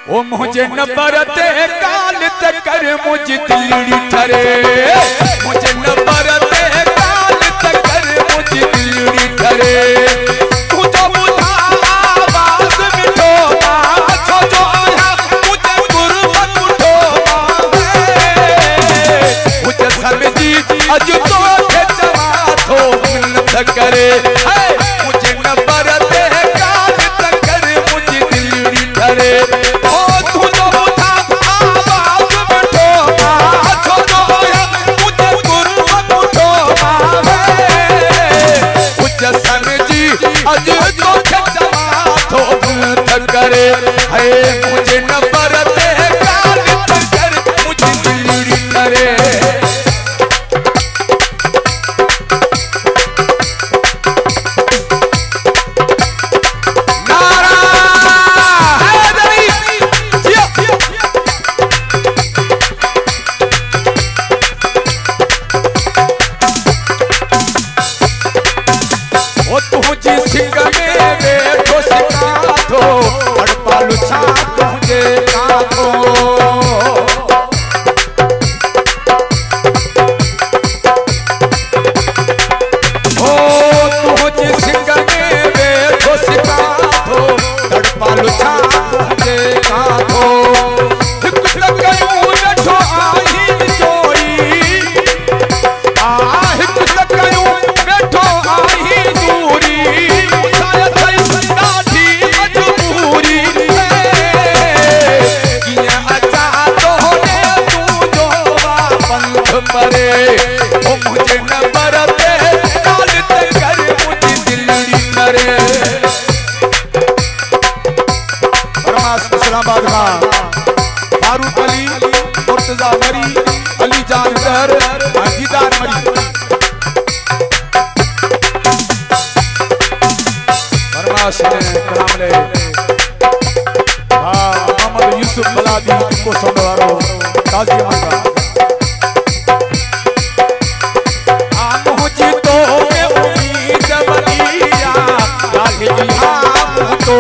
ओ मुझे न बरते काल तक कर मुझे दिलड़ी ठरे, मुझे न बरते काल तक कर मुझे दिलड़ी ठरे। तू जो बुझा आवाज मिठो छो जो आया मुझे गुरबत उठो मुझे समझी अज तो के जमा थो मिन्नत करे, मुझे न बरते काल तक कर मुझे दिलड़ी ठरे। अज तो जमा थो करे, मुझे न बरते काल तक कर मुझे दिलड़ी करे। सिंग में बैठो सिखा दो अड़पालू छा तुझे काथो, ओ तुझे सिंग में बैठो सिखा दो अड़पालू छा तुझे काथो। बैठो आई जोड़ी बैठो आई दूरी परे, ओ मुझे न बरते काल तक कर मुझे दिलड़ी करे। इस्लामाबाद का फारूक अली मुर्तजा मरी अली जान दर दीदार मरी फरमाश कलाम ले मोहम्मद यूसुफ बलादी को संवारो काजी मंगा तो